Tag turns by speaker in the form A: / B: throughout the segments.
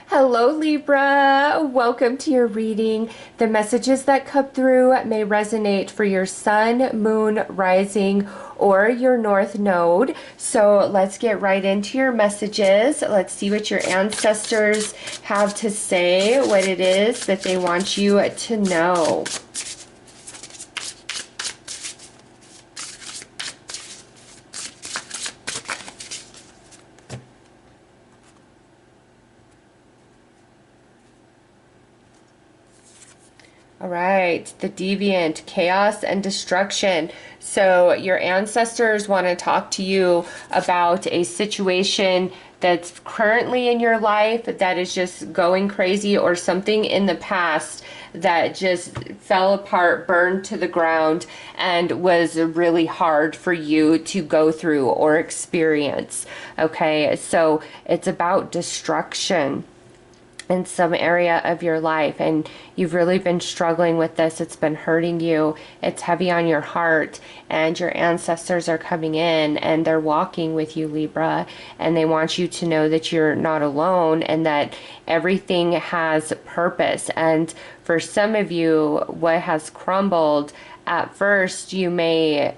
A: Hello, Libra. Welcome to your reading. The messages that come through may resonate for your sun, moon, rising, or your north node. So let's get right into your messages. Let's see what your ancestors have to say, what it is that they want you to know. All right, the deviant, chaos and destruction. So your ancestors want to talk to you about a situation that's currently in your life that is just going crazy, or something in the past that just fell apart, burned to the ground, and was really hard for you to go through or experience. Okay, so it's about destruction in some area of your life, and you've really been struggling with this. It's been hurting you. It's heavy on your heart, and your ancestors are coming in and they're walking with you, Libra, and they want you to know that you're not alone and that everything has purpose. And for some of you, what has crumbled at first, you may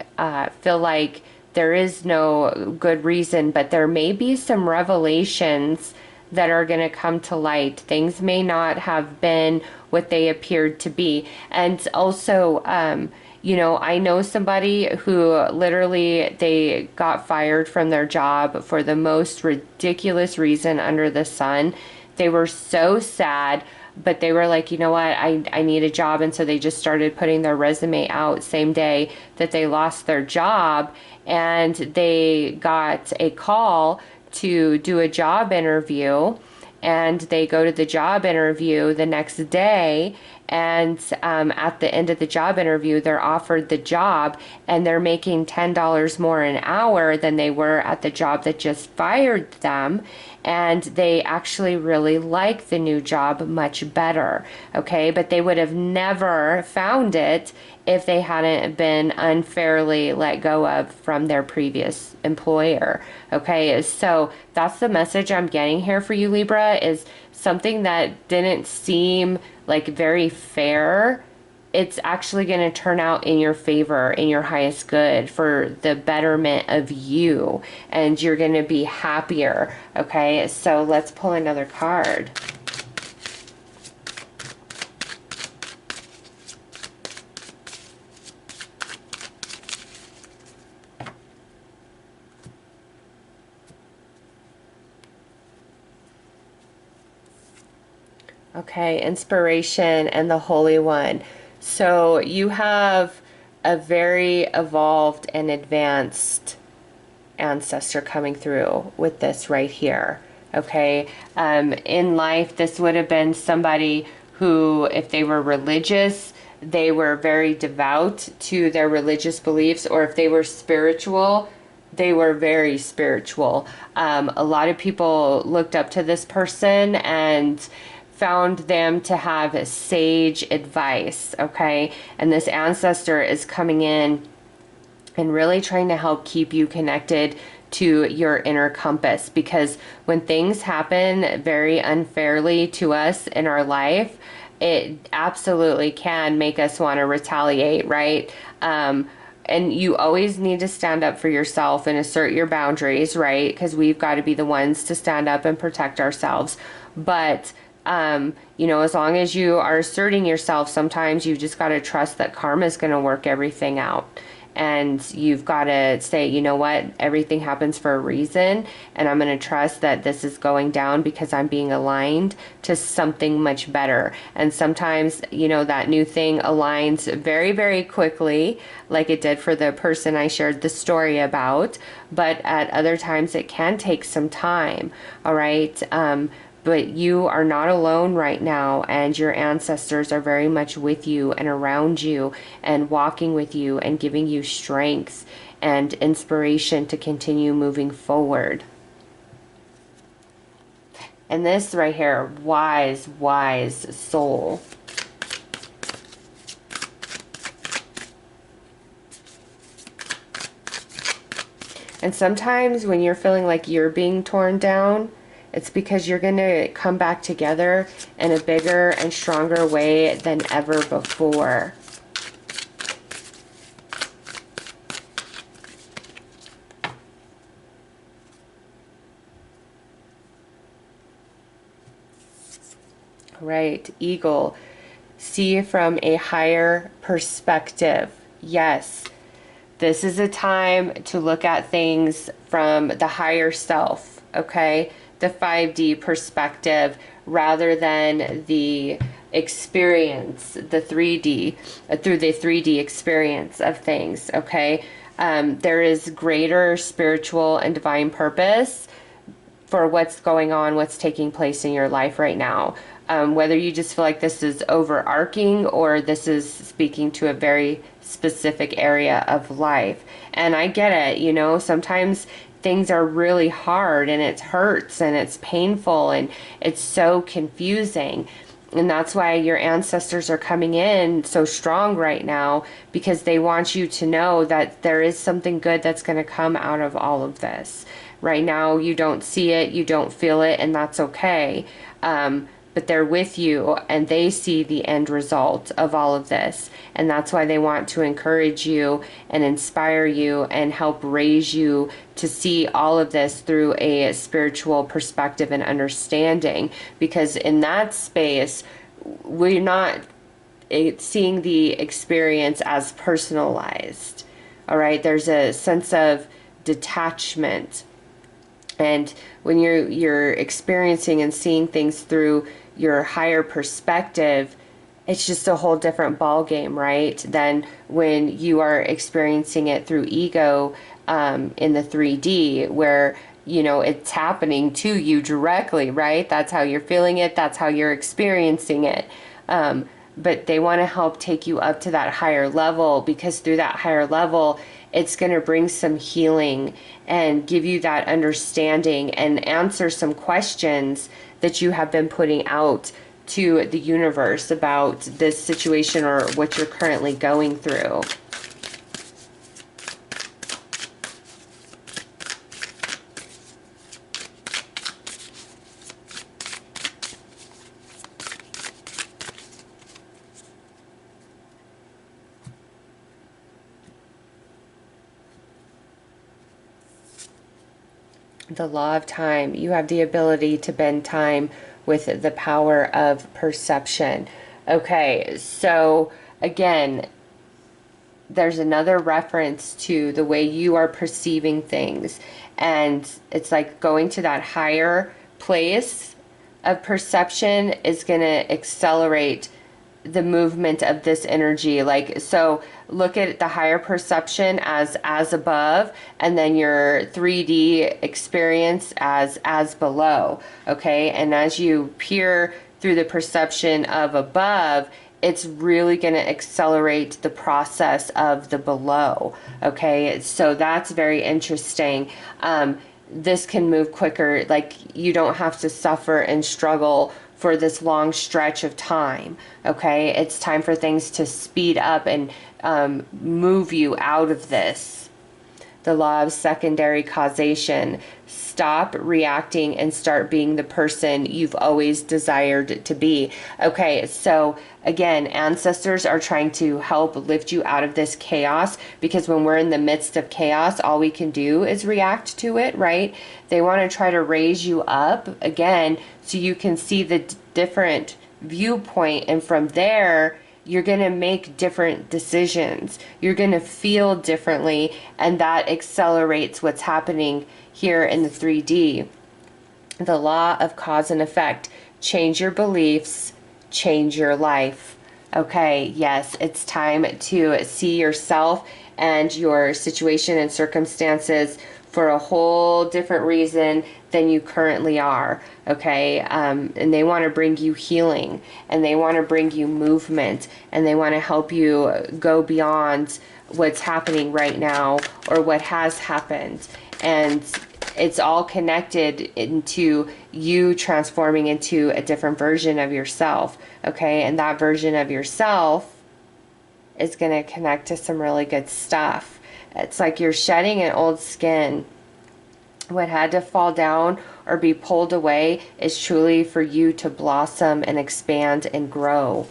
A: feel like there is no good reason, but there may be some revelations that are going to come to light. Things may not have been what they appeared to be. And also, I know somebody who literally, they got fired from their job for the most ridiculous reason under the sun. They were so sad, but they were like, you know what, I need a job. And so they just started putting their resume out same day that they lost their job. And they got a call to do a job interview, and they go to the job interview the next day, and at the end of the job interview they're offered the job, and they're making $10 more an hour than they were at the job that just fired them, and they actually really like the new job much better. Okay, but they would have never found it if they hadn't been unfairly let go of from their previous employer. Okay, so that's the message I'm getting here for you, Libra, is something that didn't seem like very fair. It's actually going to turn out in your favor, in your highest good, for the betterment of you, and you're going to be happier. Okay, so let's pull another card. Okay, inspiration and the Holy One. So you have a very evolved and advanced ancestor coming through with this right here. Okay, in life, this would have been somebody who, if they were religious, they were very devout to their religious beliefs, or if they were spiritual, they were very spiritual. A lot of people looked up to this person and found them to have sage advice. Okay, and this ancestor is coming in and really trying to help keep you connected to your inner compass, because when things happen very unfairly to us in our life, it absolutely can make us want to retaliate, right? And you always need to stand up for yourself and assert your boundaries, right? Because we've got to be the ones to stand up and protect ourselves. But as long as you are asserting yourself, sometimes you've just got to trust that karma is going to work everything out. And you've got to say, you know what, everything happens for a reason, and I'm going to trust that this is going down because I'm being aligned to something much better. And sometimes, that new thing aligns very, very quickly, like it did for the person I shared the story about. But at other times, it can take some time. All right. But you are not alone right now, and your ancestors are very much with you and around you and walking with you and giving you strength and inspiration to continue moving forward. And this right here, wise, wise soul. And sometimes when you're feeling like you're being torn down, It's because you're going to come back together in a bigger and stronger way than ever before. Right, Eagle. See from a higher perspective. Yes, this is a time to look at things from the higher self, okay? The 5D perspective rather than the experience, the 3D, through the 3D experience of things, okay? There is greater spiritual and divine purpose for what's going on, what's taking place in your life right now. Whether you just feel like this is overarching or this is speaking to a very specific area of life. And I get it, you know, sometimes things are really hard and it hurts and it's painful and it's so confusing. And that's why your ancestors are coming in so strong right now, because they want you to know that there is something good that's going to come out of all of this. Right now, you don't see it, you don't feel it, and that's okay. But they're with you and they see the end result of all of this. And that's why they want to encourage you and inspire you and help raise you to see all of this through a spiritual perspective and understanding. Because in that space, we're not seeing the experience as personalized. All right, there's a sense of detachment. And when you're experiencing and seeing things through your higher perspective, it's just a whole different ball game, right? Than when you are experiencing it through ego in the 3D, where you know it's happening to you directly, right? That's how you're feeling it. That's how you're experiencing it. But they want to help take you up to that higher level, because through that higher level, it's going to bring some healing and give you that understanding and answer some questions that you have been putting out to the universe about this situation or what you're currently going through. The law of time. You have the ability to bend time with the power of perception. Okay, so again, there's another reference to the way you are perceiving things. And it's like going to that higher place of perception is going to accelerate the movement of this energy. Like, so look at the higher perception as above, and then your 3D experience as below. Okay, and as you peer through the perception of above, it's really going to accelerate the process of the below. Okay, so that's very interesting. This can move quicker. Like, you don't have to suffer and struggle for this long stretch of time. Okay, it's time for things to speed up and move you out of this. The law of secondary causation. Stop reacting and start being the person you've always desired to be. Okay, so again, ancestors are trying to help lift you out of this chaos, because when we're in the midst of chaos, all we can do is react to it, right? They want to try to raise you up again so you can see the different viewpoint, and from there, you're going to make different decisions. You're going to feel differently, and that accelerates what's happening here in the 3D. The law of cause and effect. Change your beliefs, change your life. Okay, yes, it's time to see yourself and your situation and circumstances for a whole different reason than you currently are. Okay, and they want to bring you healing, and they want to bring you movement, and they want to help you go beyond what's happening right now or what has happened. And it's all connected into you transforming into a different version of yourself. Okay, and that version of yourself is going to connect to some really good stuff. It's like you're shedding an old skin. What had to fall down or be pulled away is truly for you to blossom and expand and grow.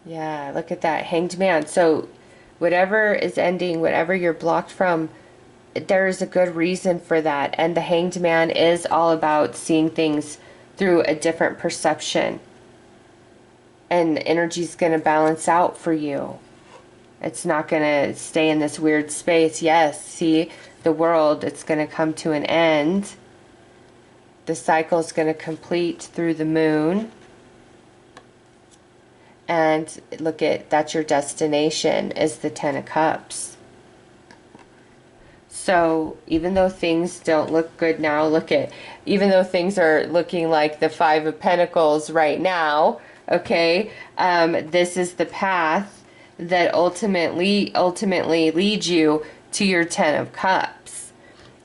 A: Yeah, look at that. Hanged Man. So whatever is ending, whatever you're blocked from, there is a good reason for that. And the Hanged Man is all about seeing things through a different perception. And the energy's going to balance out for you. It's not going to stay in this weird space. Yes, see, the world, it's going to come to an end. The cycle is going to complete through the moon. And look at, that's your destination, is the Ten of Cups. So even though things don't look good now, even though things are looking like the Five of Pentacles right now, okay, this is the path that ultimately leads you to your Ten of Cups.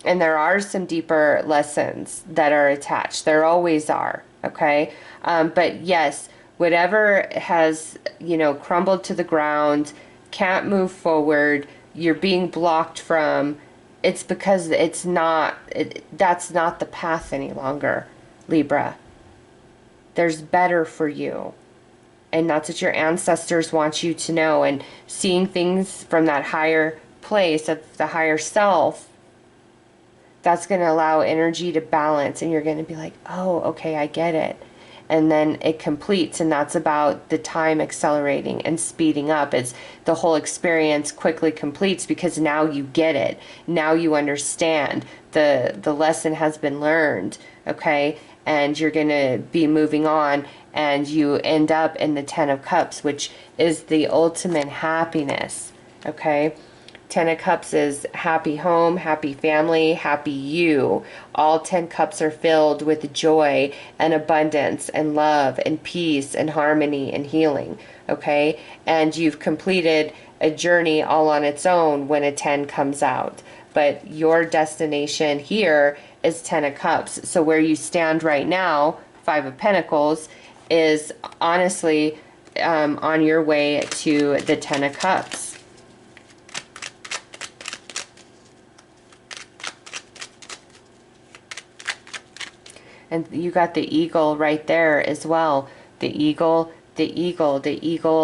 A: And there are some deeper lessons that are attached. There always are, okay? But yes, whatever has, crumbled to the ground, can't move forward, you're being blocked from, it's because that's not the path any longer, Libra. There's better for you. And that's what your ancestors want you to know. And seeing things from that higher place of the higher self, that's going to allow energy to balance. And you're going to be like, oh, okay, I get it. And then it completes, and that's about the time accelerating and speeding up. It's the whole experience quickly completes because now you get it. Now you understand. The lesson has been learned, okay? And you're going to be moving on, and you end up in the Ten of Cups, which is the ultimate happiness, okay? Ten of Cups is happy home, happy family, happy you. All 10 cups are filled with joy and abundance and love and peace and harmony and healing, okay? And you've completed a journey all on its own when a 10 comes out. But your destination here is 10 of Cups. So where you stand right now, Five of Pentacles, is honestly on your way to the 10 of Cups. And you got the eagle right there as well. The eagle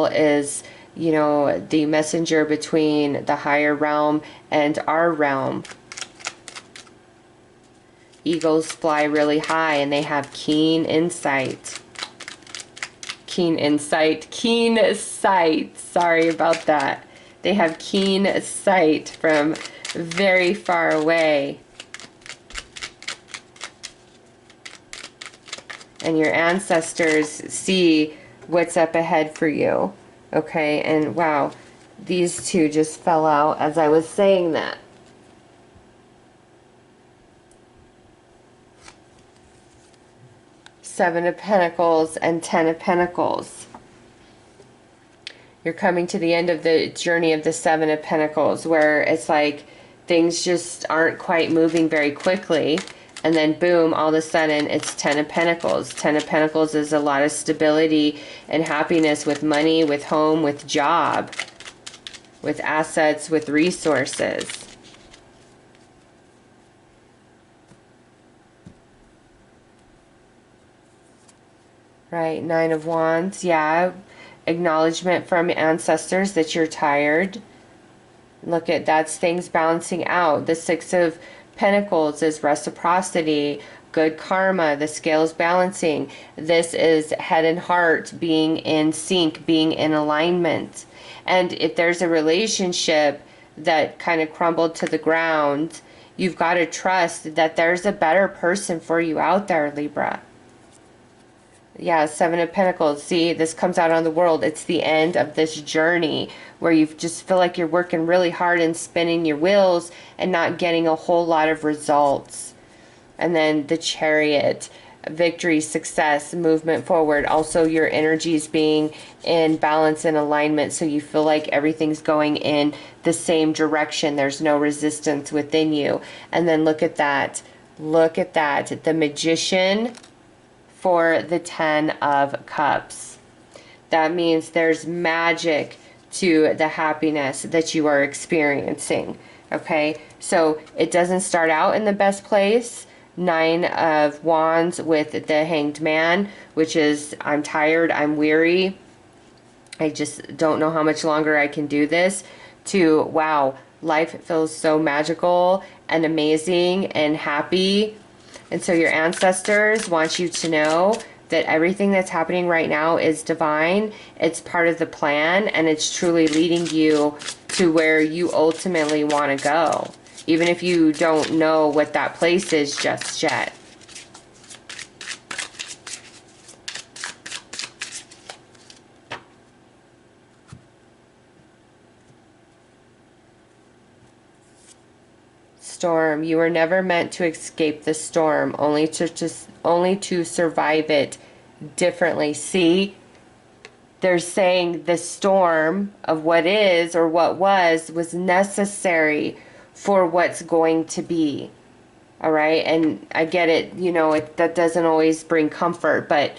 A: is, the messenger between the higher realm and our realm. Eagles fly really high and they have keen insight. Keen sight. Sorry about that. They have keen sight from very far away. And your ancestors see what's up ahead for you, okay? And wow, these two just fell out as I was saying that. Seven of Pentacles and 10 of Pentacles. You're coming to the end of the journey of the Seven of Pentacles, where it's like things just aren't quite moving very quickly. And then boom, all of a sudden it's 10 of Pentacles. 10 of Pentacles is a lot of stability and happiness with money, with home, with job, with assets, with resources. Right, Nine of Wands, yeah. Acknowledgement from ancestors that you're tired. Look at, that's things balancing out. The Six of Pentacles is reciprocity, good karma, the scales balancing. This is head and heart being in sync, being in alignment. And if there's a relationship that kind of crumbled to the ground, you've got to trust that there's a better person for you out there, Libra. Yeah, Seven of Pentacles. See, this comes out on the world. It's the end of this journey where you just feel like you're working really hard and spinning your wheels and not getting a whole lot of results. And then the Chariot. victory, success, movement forward. Also, your energies being in balance and alignment, so you feel like everything's going in the same direction. There's no resistance within you. And then look at that. Look at that. The Magician for the 10 of Cups. That means there's magic to the happiness that you are experiencing. Okay, so it doesn't start out in the best place. 9 of Wands with the Hanged Man, which is I'm tired, I'm weary, I just don't know how much longer I can do this, to wow, life feels so magical and amazing and happy. And so your ancestors want you to know that everything that's happening right now is divine. It's part of the plan, and it's truly leading you to where you ultimately want to go, even if you don't know what that place is just yet. Storm. You were never meant to escape the storm, only to survive it differently. See, they're saying the storm of what is or what was necessary for what's going to be. All right, and I get it, you know, that doesn't always bring comfort, but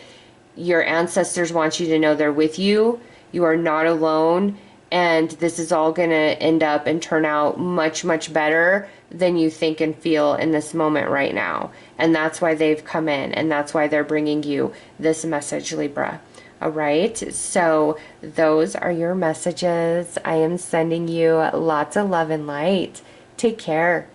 A: your ancestors want you to know they're with you. You are not alone, and this is all going to end up and turn out much, much better than you think and feel in this moment right now. And that's why they've come in, and that's why they're bringing you this message, Libra. All right, so those are your messages. I am sending you lots of love and light. Take care.